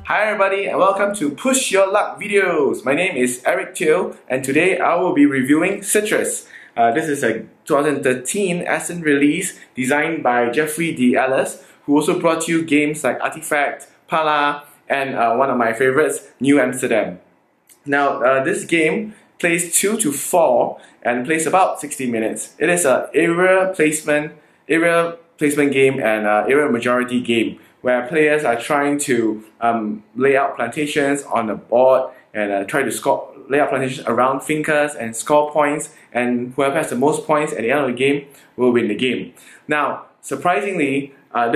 Hi everybody and welcome to Push Your Luck videos. My name is Eric Teo and today I will be reviewing Citrus. This is a 2013 Essen release designed by Jeffrey D. Ellis, who also brought you games like Artifact, Pala, and one of my favorites, New Amsterdam. Now this game plays 2 to 4 and plays about 60 minutes. It is an area placement game and area majority game, where players are trying to lay out plantations on the board and try to lay out plantations around fincas and score points, and whoever has the most points at the end of the game will win the game. Now, surprisingly, it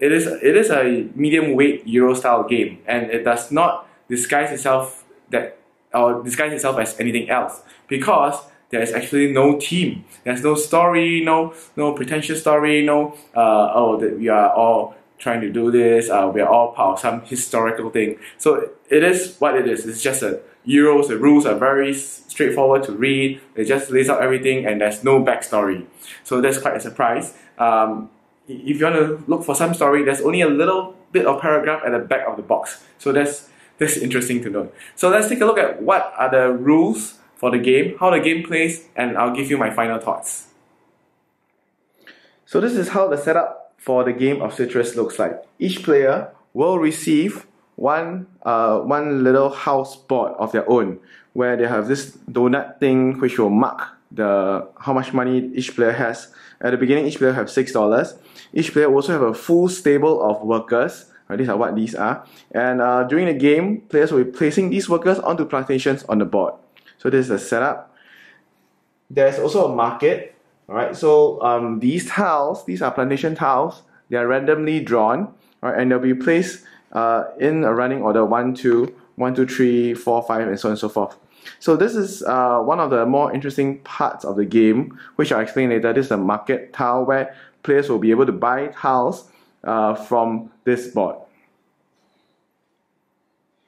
is a medium weight Euro style game, and it does not disguise itself as anything else, because there is actually no team. There's no story, no pretentious story, that we are all trying to do this, we are all part of some historical thing. So it is what it is. It's just Euros. The rules are very straightforward to read. It just lays out everything and there's no backstory. So that's quite a surprise. If you want to look for some story, there's only a little bit of paragraph at the back of the box. So that's interesting to note. So let's take a look at what are the rules for the game, how the game plays, and I'll give you my final thoughts. So this is how the setup for the game of Citrus looks like. Each player will receive one little house board of their own, where they have this donut thing which will mark how much money each player has. At the beginning, each player have $6. Each player will also have a full stable of workers. These are what these are. And during the game, players will be placing these workers onto plantations on the board. So this is the setup. There's also a market. Alright, so these tiles, these are plantation tiles. They are randomly drawn, right, and they'll be placed in a running order 1, 2, 1, 2, 3, 4, 5, and so on and so forth. So this is one of the more interesting parts of the game, which I'll explain later. This is a market tile where players will be able to buy tiles from this board.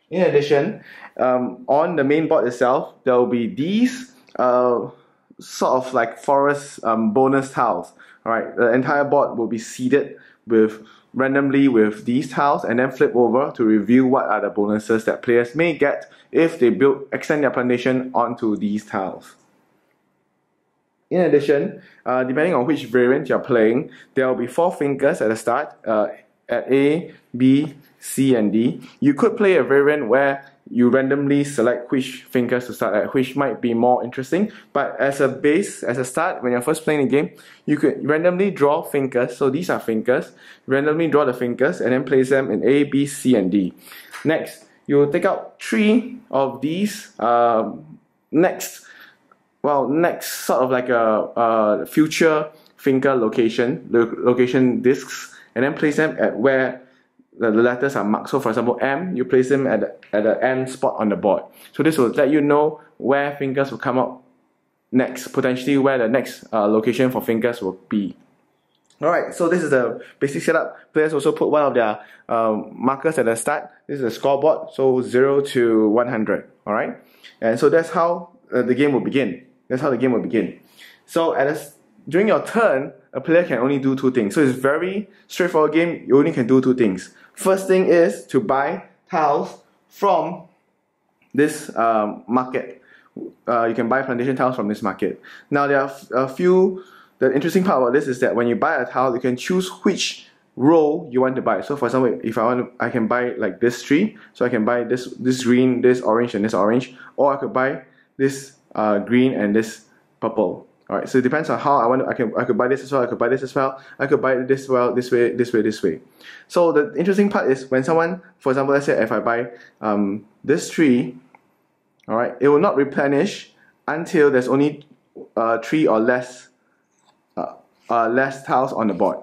In addition, on the main board itself, there will be these sort of like forest bonus tiles. Alright, the entire board will be seeded randomly with these tiles and then flip over to reveal what are the bonuses that players may get if they extend their plantation onto these tiles. In addition, depending on which variant you're playing, there will be 4 fincas at the start, at A, B, C, and D. You could play a variant where you randomly select which fincas to start at, which might be more interesting. But as a base, as a start, when you're first playing the game, you could randomly draw fincas. So these are fincas. Randomly draw the fincas and then place them in A, B, C, and D. Next, you will take out 3 of these next sort of like a future finca location discs, and then place them at where the letters are marked. So for example, M, you place them at the M spot on the board. So this will let you know where fincas will come up next, potentially where the next location for fincas will be. Alright, so this is the basic setup. Players also put one of their markers at the start. This is a scoreboard, so 0 to 100. Alright, and so that's how the game will begin. So during your turn, a player can only do 2 things. So it's a very straightforward game. You only can do 2 things. First thing is to buy tiles from this market. You can buy plantation tiles from this market. Now there are a few. The interesting part about this is that when you buy a tile, you can choose which row you want to buy. So for example, if I can buy like this tree. So I can buy this green, this orange, and this orange, or I could buy this green and this purple. Alright, so it depends on how I want to. I could buy this as well, I could buy this as well, I could buy this way. So the interesting part is when someone, for example, let's say if I buy this tree, alright, it will not replenish until there's only 3 or less tiles on the board.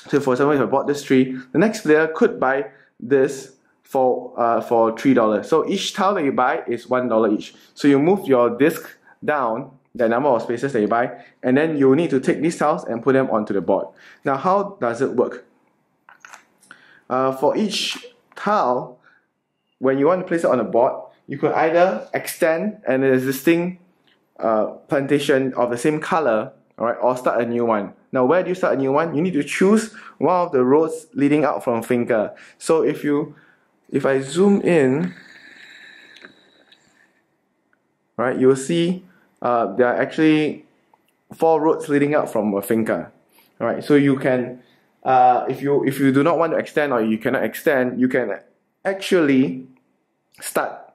So for example, if I bought this tree, the next player could buy this for $3. So each tile that you buy is $1 each. So you move your disc down the number of spaces that you buy, and then you need to take these tiles and put them onto the board. Now, how does it work? For each tile, when you want to place it on the board, you could either extend an existing plantation of the same color, alright, or start a new one. Now, where do you start a new one? You need to choose one of the roads leading out from finca. So if you if I zoom in, right, you'll see there are actually 4 roads leading out from a finca. All right, so you can, if you do not want to extend or you cannot extend, you can actually start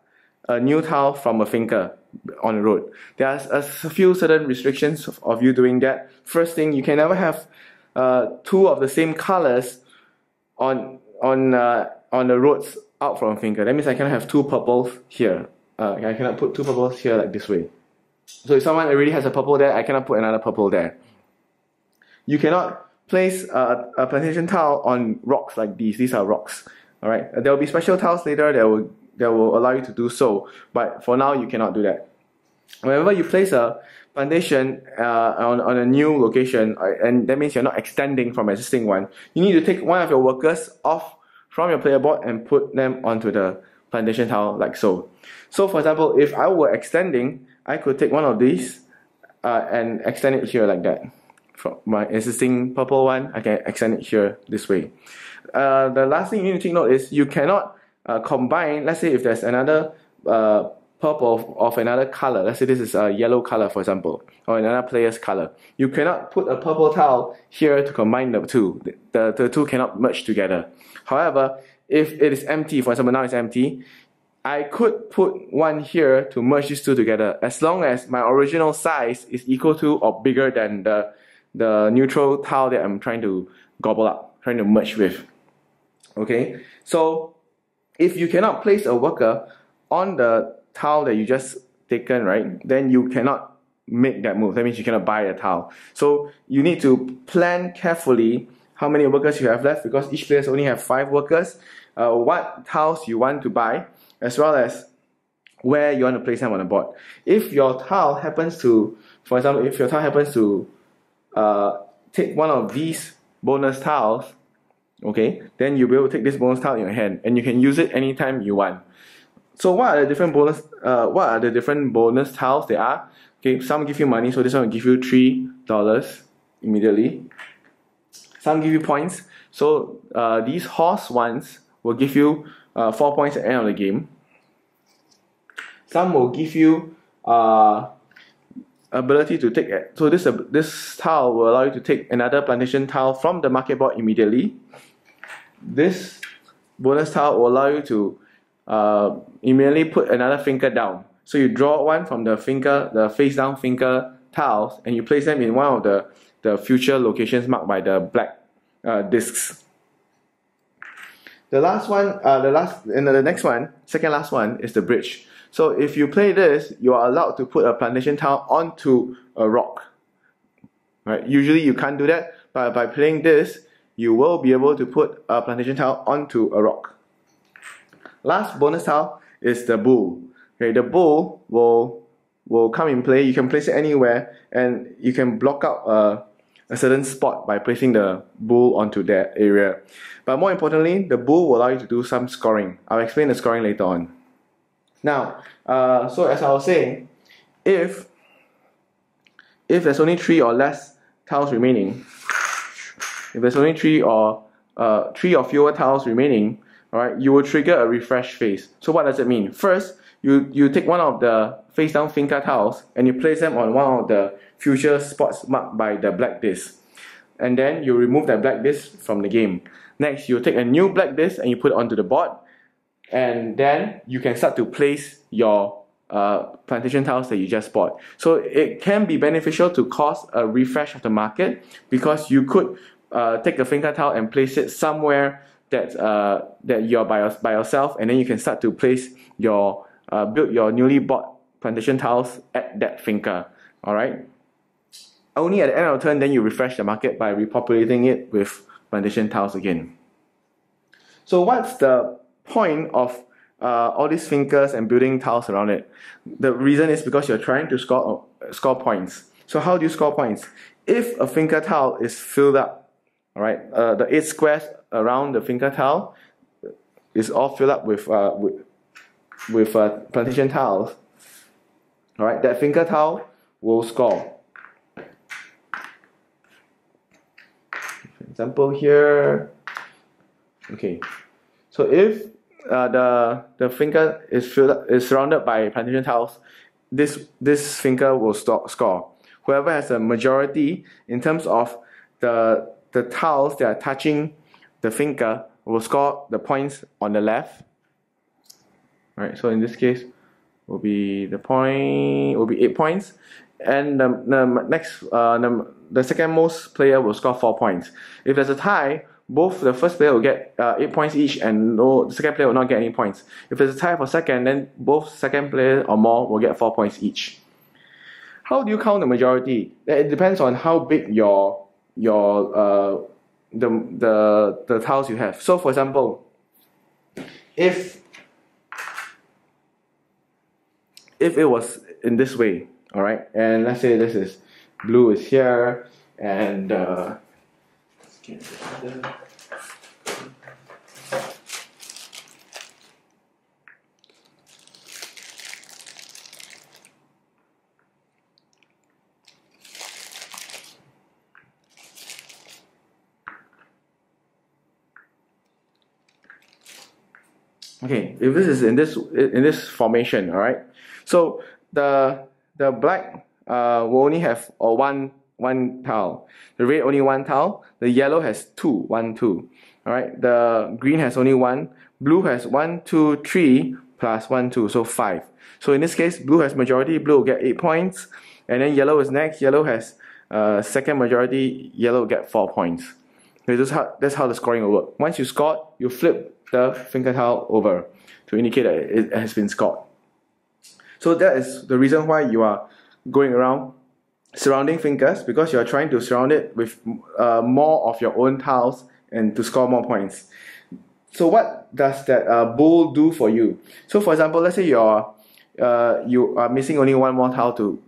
a new tile from a finca on the road. There are a few certain restrictions of you doing that. First thing, you can never have 2 of the same colors on the roads out from a finca. That means I cannot have 2 purples here. I cannot put 2 purples here like this way. So if someone already has a purple there, I cannot put another purple there. You cannot place a plantation tile on rocks like these. These are rocks. All right. There will be special tiles later that will allow you to do so, but for now you cannot do that. Whenever you place a plantation on a new location, and that means you're not extending from an existing one, you need to take one of your workers off from your player board and put them onto the plantation tile like so. So for example, if I were extending, I could take one of these and extend it here like that. From my existing purple one, I can extend it here this way. The last thing you need to take note is you cannot combine. Let's say if there's another purple of another color, let's say this is a yellow color for example, or another player's color, you cannot put a purple tile here to combine the two. The two cannot merge together. However, if it is empty, for example now it's empty, I could put one here to merge these two together as long as my original size is equal to or bigger than the neutral tile that I'm trying to gobble up, trying to merge with. Okay, so if you cannot place a worker on the tile that you just taken, right, then you cannot make that move. That means you cannot buy a tile. So you need to plan carefully how many workers you have left, because each player only have 5 workers, what tiles you want to buy, as well as where you want to place them on the board. If your tile happens to, for example, if your tile happens to take one of these bonus tiles, okay, then you'll be able to take this bonus tile in your hand and you can use it anytime you want. So what are the different bonus tiles there are? Okay, some give you money, so this one will give you $3 immediately. Some give you points, so these horse ones will give you 4 points at the end of the game. Some will give you ability to take it. So this tile will allow you to take another plantation tile from the market board immediately. This bonus tile will allow you to immediately put another finca down. So you draw one from the finca, the face down finca tiles, and you place them in one of the future locations marked by the black discs. The last one, the next one, second last one is the bridge. So if you play this, you are allowed to put a plantation tile onto a rock. Right? Usually you can't do that, but by playing this, you will be able to put a plantation tile onto a rock. Last bonus tile is the bull. Okay, the bull will come in play. You can place it anywhere, and you can block out a certain spot by placing the bull onto that area. But more importantly, the bull will allow you to do some scoring. I'll explain the scoring later on. Now, so as I was saying, if there's only 3 or less tiles remaining, if there's only 3 or fewer tiles remaining, alright, you will trigger a refresh phase. So what does it mean? First, you take one of the face down finca tiles and you place them on one of the future spots marked by the black disc. And then you remove that black disc from the game. Next, you take a new black disc and you put it onto the board. And then you can start to place your plantation tiles that you just bought. So it can be beneficial to cause a refresh of the market, because you could take a finca tile and place it somewhere that you're by yourself, and then you can start to place your build your newly bought plantation tiles at that finca. Alright? Only at the end of the turn, then you refresh the market by repopulating it with plantation tiles again. So what's the point of all these fincas and building tiles around it? The reason is because you're trying to score points. So how do you score points? If a finca tile is filled up, alright, the 8 squares around the finca tile is all filled up with plantation tiles, alright, that finca tile will score. For example here, okay, so if the finger is surrounded by plantation tiles, this finger will score. Whoever has a majority in terms of the tiles that are touching the finger will score the points on the left. Right, so in this case, will be 8 points, and the second most player will score 4 points. If there's a tie, both the first player will get 8 points each, and the second player will not get any points. If there's a tie for second, then both second player or more will get 4 points each. How do you count the majority? It depends on how big the tiles you have. So for example, if it was in this way, all right, and let's say this is blue is here, and okay, if this is in this formation, all right, so the black will only have one tile, the red only one tile, the yellow has two, all right, the green has only one, blue has 1, 2, 3 plus 1, 2, so 5. So in this case, blue has majority, blue will get 8 points, and then yellow is next, yellow has second majority, yellow will get 4 points. Okay, that's how the scoring will work. Once you scored, you flip the finger tile over to indicate that it has been scored. So that is the reason why you are going around surrounding fingers, because you are trying to surround it with more of your own tiles and to score more points. So what does that bowl do for you? So for example, let's say you are missing only one more tile to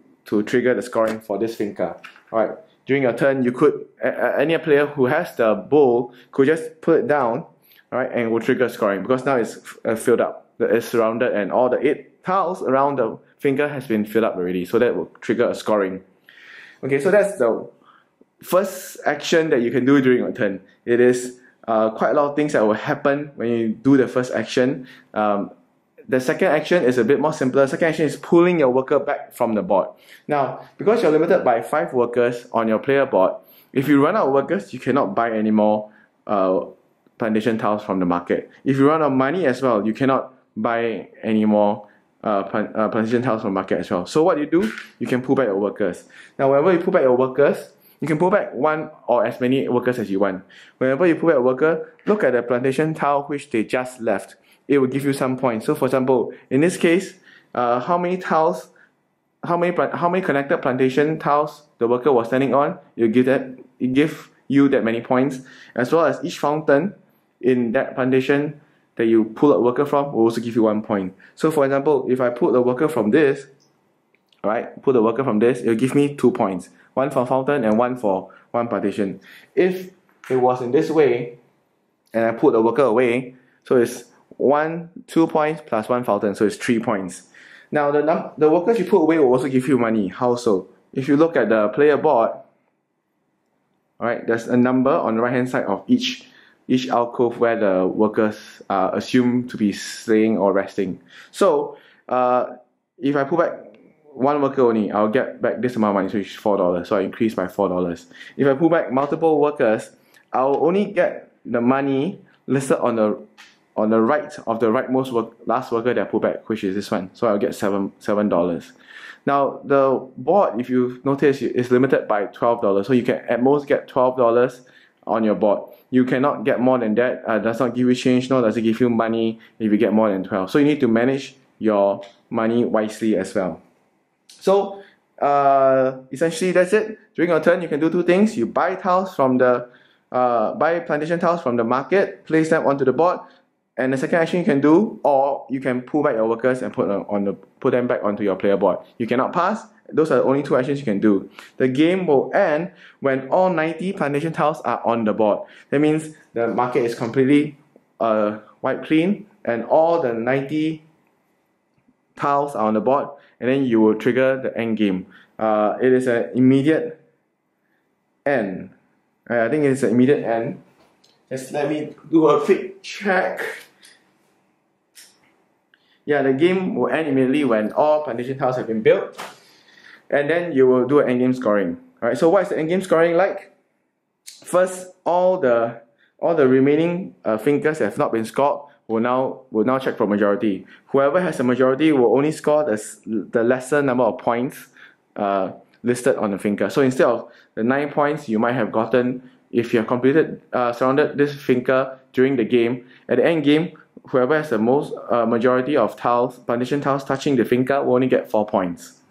trigger the scoring for this finger. All right. During your turn, you could any player who has the bowl could just put it down, all right, and will trigger scoring, because now it's filled up, it's surrounded, and all the 8 tiles around the finger has been filled up already, so that will trigger a scoring. Okay, so that's the first action that you can do during your turn. It is quite a lot of things that will happen when you do the first action. The second action is a bit more simpler. Second action is pulling your worker back from the board. Now, because you're limited by 5 workers on your player board, if you run out of workers, you cannot buy any more plantation tiles from the market. If you run out of money as well, you cannot buy any more plantation tiles from the market as well. So what you do, you can pull back your workers. Now, whenever you pull back your workers, you can pull back one or as many workers as you want. Whenever you pull back a worker, look at the plantation tile which they just left. It will give you some points. So for example, in this case, how many connected plantation tiles the worker was standing on, it give you that many points, as well as each fountain in that plantation that you pull a worker from will also give you 1 point. So for example, if I pull the worker from this, alright, pull the worker from this, it will give me 2 points. 1 for fountain and 1 for one plantation. If it was in this way, and I put the worker away, so it's 2 points plus 1 fountain, so it's 3 points. Now the workers you put away will also give you money. How so? If you look at the player board, alright, there's a number on the right hand side of each alcove where the workers are assumed to be staying or resting. So if I pull back one worker only, I'll get back this amount of money, so it's $4. So I increase by $4. If I pull back multiple workers, I'll only get the money listed on the right of the rightmost last worker that I pull back, which is this one. So I'll get $7. Now the board, if you notice, is limited by $12, so you can at most get $12 on your board. You cannot get more than that. Does not give you change, nor does it give you money if you get more than 12. So you need to manage your money wisely as well. So essentially that's it. During your turn, you can do 2 things. You buy tiles from buy plantation tiles from the market, place them onto the board, and the second action you can do, or you can pull back your workers and put them back onto your player board. You cannot pass. Those are the only 2 actions you can do. The game will end when all 90 plantation tiles are on the board. That means the market is completely wiped clean and all the 90 tiles are on the board, and then you will trigger the end game. It is an immediate end. I think it's an immediate end. Just let me do a quick check. Yeah, the game will end immediately when all plantation tiles have been built, and then you will do an endgame scoring. Alright, so what is the endgame scoring like? First, all the remaining fingers that have not been scored will now check for majority. Whoever has a majority will only score the lesser number of points listed on the finger. So instead of the 9 points you might have gotten if you have completed surrounded this finger during the game, at the end game, whoever has the most majority of tiles, plantation tiles touching the finger will only get 4 points.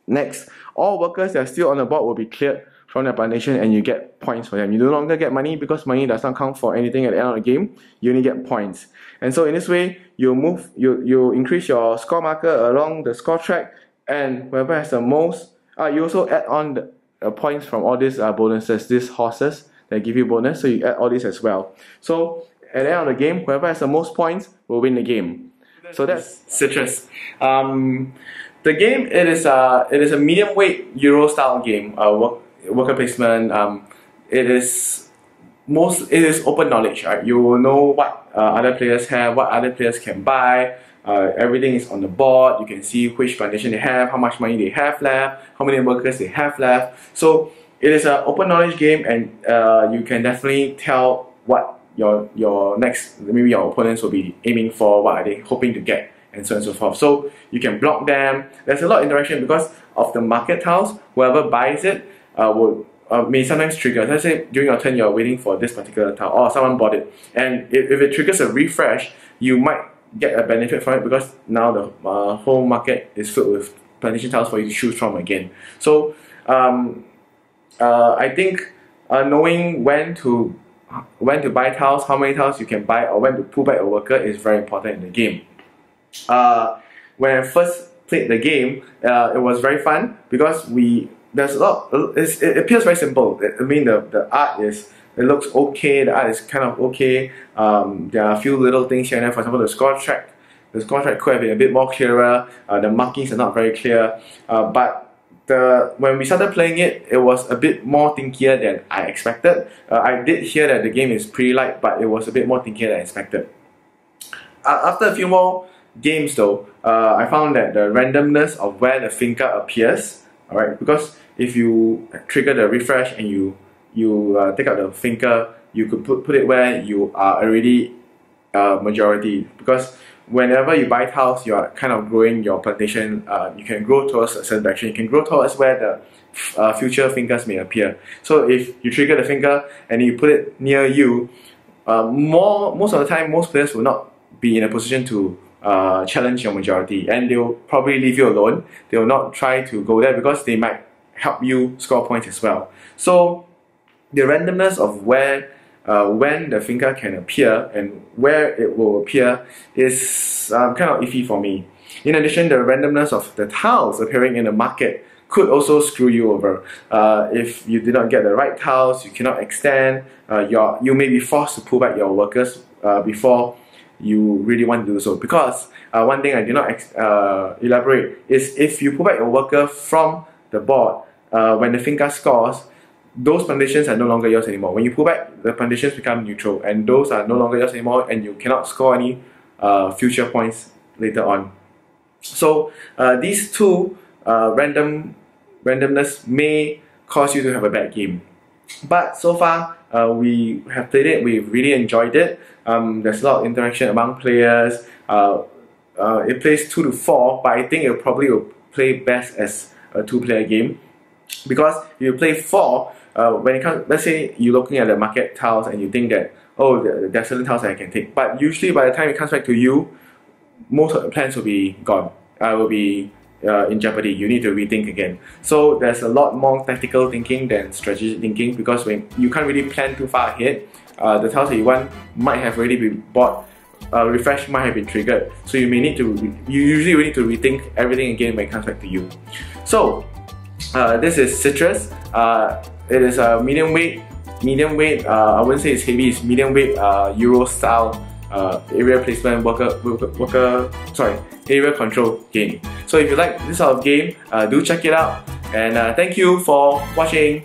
Next, all workers that are still on the board will be cleared from the plantation and you get points for them. You no longer get money because money does not count for anything at the end of the game. You only get points. And so in this way, you increase your score marker along the score track, and whoever has the most, you also add on the points from all these bonuses, these horses that give you bonus, so you add all these as well. So at the end of the game, whoever has the most points will win the game. So that's Citrus. The game, it is a medium weight Euro style game, worker placement. It is open knowledge, right? You will know what other players have, what other players can buy. Everything is on the board. You can see which plantation they have, how much money they have left, how many workers they have left. So it is an open knowledge game, and you can definitely tell what your next, maybe your opponents will be aiming for, what are they hoping to get, and so on and so forth. So you can block them. There's a lot of interaction because of the market tiles. Whoever buys it may sometimes trigger. Let's say during your turn you're waiting for this particular tile, or someone bought it, and if it triggers a refresh, you might get a benefit from it because now the whole market is filled with plantation tiles for you to choose from again. So I think knowing when to buy tiles, how many tiles you can buy, or when to pull back a worker is very important in the game. When I first played the game, it was very fun because there's a lot. It appears very simple. I mean, the art it looks okay. The art is kind of okay. There are a few little things here and there. For example, the score track could have been a bit more clearer. The markings are not very clear. But when we started playing it, it was a bit more tinkier than I expected. I did hear that the game is pretty light, but it was a bit more tinkier than I expected. After a few more games though, I found that the randomness of where the finger appears, alright, because if you trigger the refresh and you take out the finger, you could put it where you are already majority, because whenever you buy tiles, you are kind of growing your plantation. You can grow towards a certain direction. You can grow towards where the future fingers may appear. So if you trigger the finger and you put it near you, most of the time, most players will not be in a position to challenge your majority, and they'll probably leave you alone. They will not try to go there because they might help you score points as well. So the randomness of where when the finger can appear and where it will appear is kind of iffy for me. In addition, the randomness of the tiles appearing in the market could also screw you over. If you did not get the right tiles, you cannot extend. You may be forced to pull back your workers before you really want to do so. Because one thing I did not elaborate is if you pull back your worker from the board, when the finger scores, those plantations are no longer yours anymore. When you pull back, the plantations become neutral, and those are no longer yours anymore, and you cannot score any future points later on. So these two randomness may cause you to have a bad game. But so far, we have played it, we've really enjoyed it. There's a lot of interaction among players. It plays 2 to 4, but I think it probably will play best as a 2-player game. Because if you play 4, when it comes, let's say you're looking at the market tiles and you think that, oh, there are certain tiles that I can take. But usually by the time it comes back to you, most of the plans will be gone. Will be in jeopardy. You need to rethink again. So there's a lot more tactical thinking than strategic thinking, because when you can't really plan too far ahead, the tiles that you want might have already been bought. Refresh might have been triggered. So you usually need to rethink everything again when it comes back to you. So this is Citrus. It is a medium weight. I wouldn't say it's heavy. It's medium weight Euro style area placement area control game. So if you like this sort of game, do check it out. And thank you for watching.